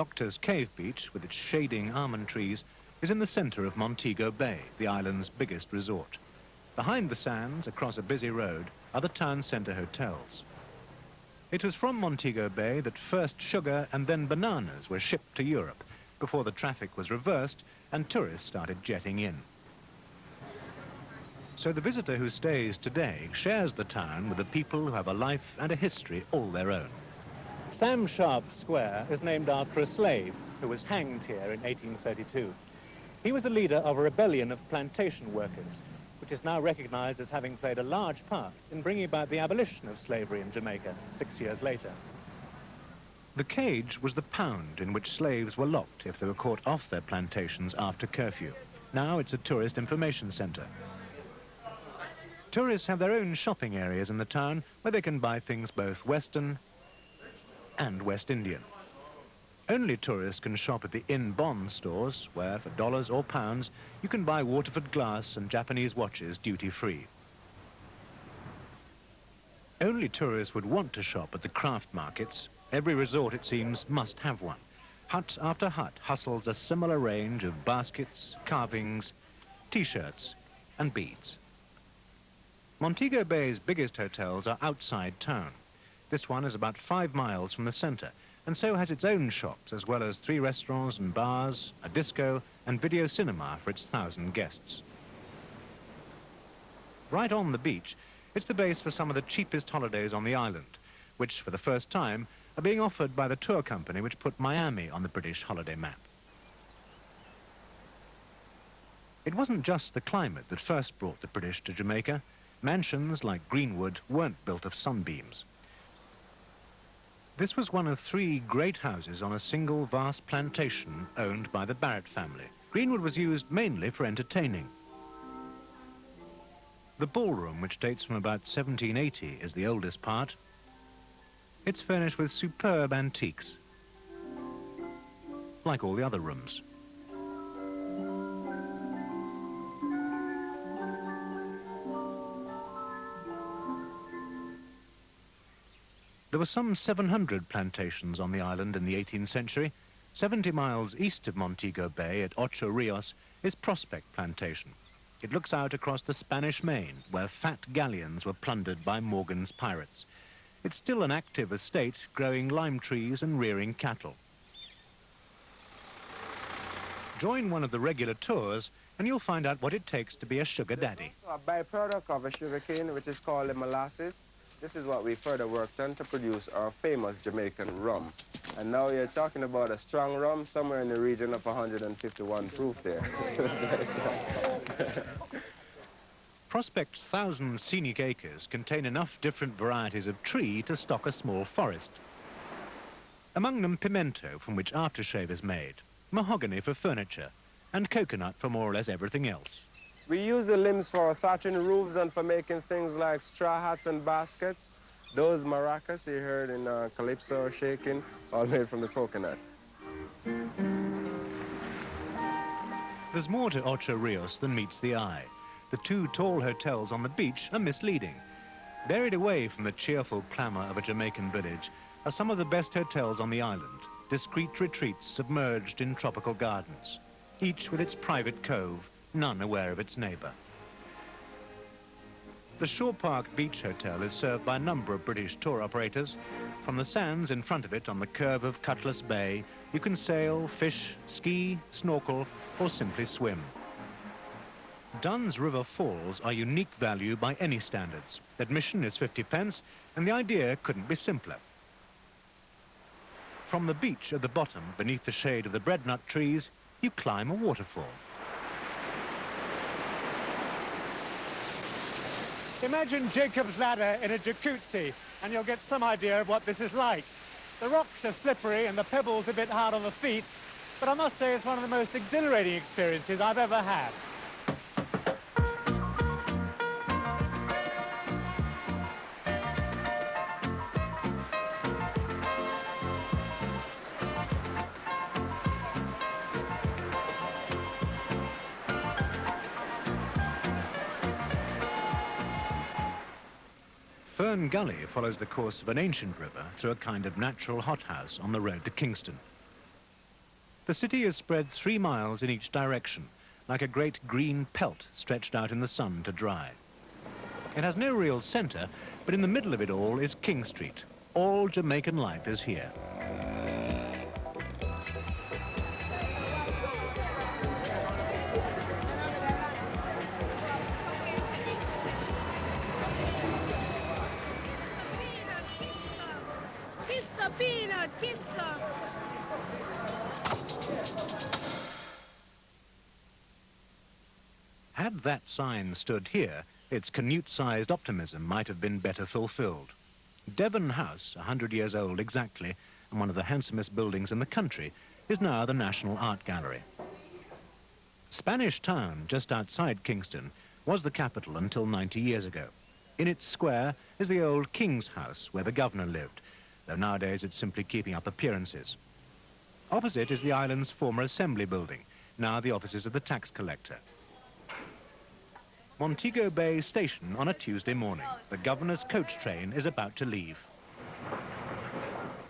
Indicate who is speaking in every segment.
Speaker 1: Doctor's Cave Beach, with its shading almond trees, is in the centre of Montego Bay, the island's biggest resort. Behind the sands, across a busy road, are the town centre hotels. It was from Montego Bay that first sugar and then bananas were shipped to Europe, before the traffic was reversed and tourists started jetting in. So the visitor who stays today shares the town with the people who have a life and a history all their own. Sam Sharp's Square is named after a slave who was hanged here in 1832. He was the leader of a rebellion of plantation workers, which is now recognized as having played a large part in bringing about the abolition of slavery in Jamaica 6 years later. The cage was the pound in which slaves were locked if they were caught off their plantations after curfew. Now it's a tourist information center. Tourists have their own shopping areas in the town where they can buy things both Western and West Indian. Only tourists can shop at the in-bond stores, where for dollars or pounds you can buy Waterford glass and Japanese watches duty-free. Only tourists would want to shop at the craft markets. Every resort, it seems, must have one. Hut after hut hustles a similar range of baskets, carvings, T-shirts and beads. Montego Bay's biggest hotels are outside town. This one is about 5 miles from the centre, and so has its own shops, as well as 3 restaurants and bars, a disco and video cinema for its 1,000 guests. Right on the beach, it's the base for some of the cheapest holidays on the island, which for the first time are being offered by the tour company which put Miami on the British holiday map. It wasn't just the climate that first brought the British to Jamaica. Mansions like Greenwood weren't built of sunbeams. This was one of 3 great houses on a single vast plantation owned by the Barrett family. Greenwood was used mainly for entertaining. The ballroom, which dates from about 1780, is the oldest part. It's furnished with superb antiques, like all the other rooms. There were some 700 plantations on the island in the 18th century. 70 miles east of Montego Bay at Ocho Rios is Prospect Plantation. It looks out across the Spanish Main, where fat galleons were plundered by Morgan's pirates. It's still an active estate, growing lime trees and rearing cattle. Join one of the regular tours and you'll find out what it takes to be a sugar daddy.
Speaker 2: A byproduct of a sugarcane, which is called the molasses. This is what we further worked on to produce our famous Jamaican rum. And now you're talking about a strong rum, somewhere in the region of 151 proof there.
Speaker 1: Prospect's 1,000 scenic acres contain enough different varieties of tree to stock a small forest. Among them pimento, from which aftershave is made, mahogany for furniture, and coconut for more or less everything else.
Speaker 2: We use the limbs for thatching roofs and for making things like straw hats and baskets. Those maracas you heard in calypso shaking, all made from the coconut.
Speaker 1: There's more to Ocho Rios than meets the eye. The 2 tall hotels on the beach are misleading. Buried away from the cheerful clamour of a Jamaican village are some of the best hotels on the island, discreet retreats submerged in tropical gardens, each with its private cove, none aware of its neighbour. The Shore Park Beach Hotel is served by a number of British tour operators. From the sands in front of it on the curve of Cutlass Bay, you can sail, fish, ski, snorkel, or simply swim. Dunn's River Falls are unique value by any standards. Admission is 50p, and the idea couldn't be simpler. From the beach at the bottom, beneath the shade of the breadnut trees, you climb a waterfall. Imagine Jacob's Ladder in a jacuzzi, and you'll get some idea of what this is like. The rocks are slippery and the pebbles a bit hard on the feet, but I must say it's one of the most exhilarating experiences I've ever had. Fern Gully follows the course of an ancient river through a kind of natural hothouse on the road to Kingston. The city is spread 3 miles in each direction, like a great green pelt stretched out in the sun to dry. It has no real centre, but in the middle of it all is King Street. All Jamaican life is here. Had that sign stood here, its Canute-sized optimism might have been better fulfilled. Devon House, 100 years old exactly, and one of the handsomest buildings in the country, is now the National Art Gallery. Spanish Town, just outside Kingston, was the capital until 90 years ago. In its square is the old King's House, where the governor lived, though nowadays it's simply keeping up appearances. Opposite is the island's former assembly building, now the offices of the tax collector. Montego Bay station on a Tuesday morning. The governor's coach train is about to leave.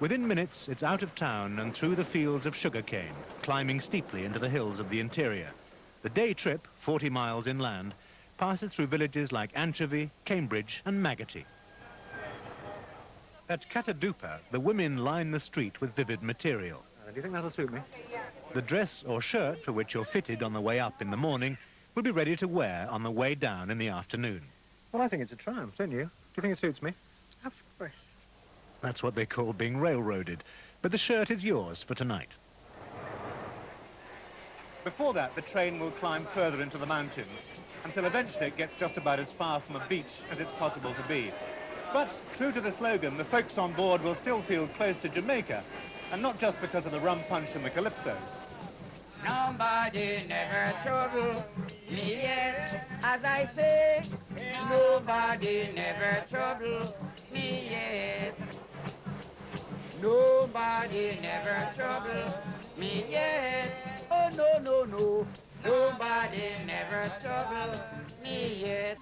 Speaker 1: Within minutes, it's out of town and through the fields of sugarcane, climbing steeply into the hills of the interior. The day trip, 40 miles inland, passes through villages like Anchovy, Cambridge and Magotty. At Catadupa, the women line the street with vivid material. Do you think that'll suit me? The dress or shirt for which you're fitted on the way up in the morning will be ready to wear on the way down in the afternoon. Well, I think it's a triumph, don't you? Do you think it suits me?
Speaker 3: Of course.
Speaker 1: That's what they call being railroaded. But the shirt is yours for tonight. Before that, the train will climb further into the mountains, until eventually it gets just about as far from a beach as it's possible to be. But, true to the slogan, the folks on board will still feel close to Jamaica, and not just because of the rum punch and the calypso.
Speaker 3: Nobody never trouble me yet, as I say. Nobody never trouble me yet. Nobody never trouble me yet. Oh, no, no, no. Nobody never trouble me yet.